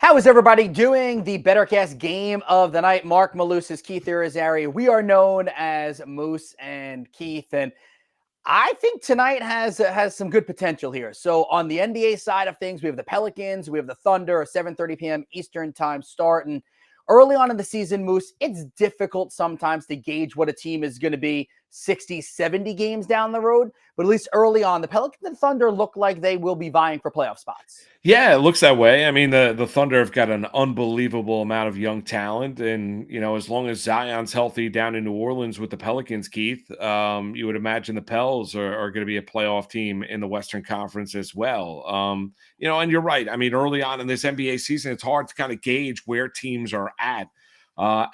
How is everybody doing? The BettorCast game of the night. Marc, Malusis, Keith, Irizarry. We are known as Moose and Keith, and I think tonight has some good potential here. So on the NBA side of things, we have the Pelicans, we have the Thunder, a 7:30 p.m. Eastern time start. And early on in the season, Moose, it's difficult sometimes to gauge what a team is going to be 60, 70 games down the road. But at least early on, the Pelicans and Thunder look like they will be vying for playoff spots. Yeah, it looks that way. I mean, the Thunder have got an unbelievable amount of young talent, and as long as Zion's healthy down in New Orleans with the Pelicans, Keith, you would imagine the Pels are going to be a playoff team in the Western Conference as well. And you're right. I mean, early on in this NBA season, it's hard to kind of gauge where teams are at.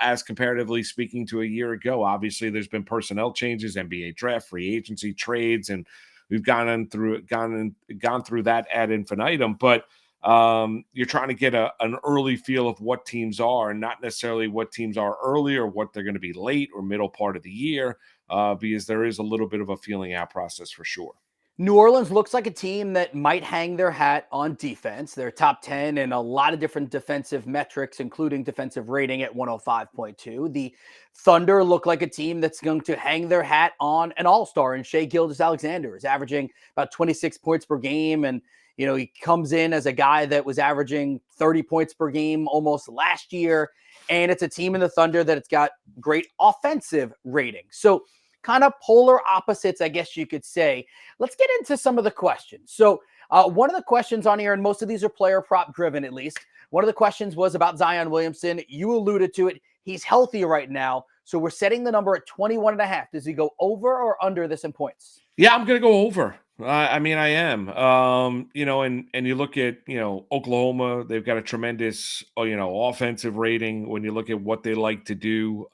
As comparatively speaking to a year ago, obviously there's been personnel changes, NBA draft, free agency, trades, and we've gone through that ad infinitum. But you're trying to get an early feel of what teams are, and not necessarily what teams are early or what they're going to be late or middle part of the year, because there is a little bit of a feeling out process for sure. New Orleans looks like a team that might hang their hat on defense. They're top 10 in a lot of different defensive metrics, including defensive rating at 105.2. The Thunder look like a team that's going to hang their hat on an all-star in gilgeous-alexander. Is averaging about 26 points per game. And, he comes in as a guy that was averaging 30 points per game almost last year. And it's a team in the Thunder that it's got great offensive rating. So, kind of polar opposites, I guess you could say. Let's get into some of the questions. So one of the questions on here, and most of these are player prop driven at least, one of the questions was about Zion Williamson. You alluded to it. He's healthy right now. So we're setting the number at 21.5. Does he go over or under this in points? Yeah, I'm going to go over. I am. And you look at, Oklahoma, they've got a tremendous, offensive rating when you look at what they like to do.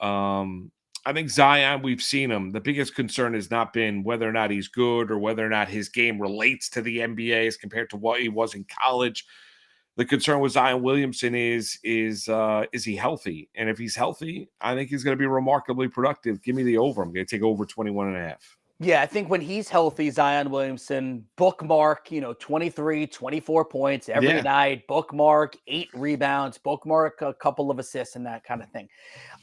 I think Zion, we've seen him. The biggest concern has not been whether or not he's good or whether or not his game relates to the NBA as compared to what he was in college. The concern with Zion Williamson is he healthy? And if he's healthy, I think he's going to be remarkably productive. Give me the over. I'm going to take over 21.5. Yeah, I think when he's healthy, Zion Williamson, bookmark, 23, 24 points every night, bookmark 8 rebounds, bookmark a couple of assists and that kind of thing.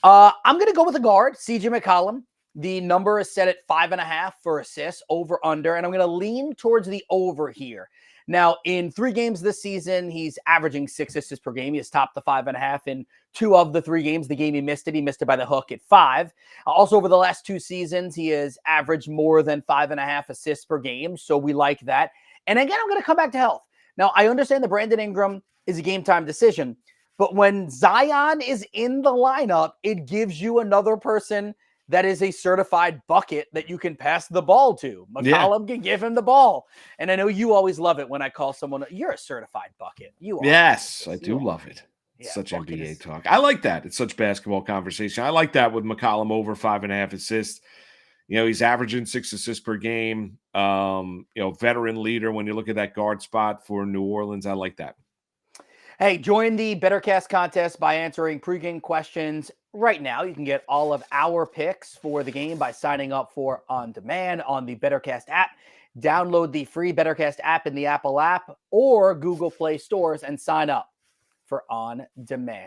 I'm going to go with a guard, CJ McCollum. The number is set at 5.5 for assists, over, under, and I'm going to lean towards the over here. Now, in 3 games this season, he's averaging 6 assists per game. He has topped the 5.5 in 2 of the 3 games. The game he missed it by the hook at 5. Also, over the last 2 seasons, he has averaged more than 5.5 assists per game, so we like that. And again, I'm going to come back to health. Now, I understand the Brandon Ingram is a game-time decision, but when Zion is in the lineup, it gives you another person that is a certified bucket that you can pass the ball to. McCollum can give him the ball. And I know you always love it when I call someone, you're a certified bucket. You are. Yes, I do love it. Yeah, such NBA talk. I like that. It's such basketball conversation. I like that with McCollum over 5.5 assists. He's averaging 6 assists per game. Veteran leader when you look at that guard spot for New Orleans. I like that. Hey, join the BettorCast contest by answering pregame questions right now. You can get all of our picks for the game by signing up for On Demand on the BettorCast app. Download the free BettorCast app in the Apple app or Google Play stores and sign up for On Demand.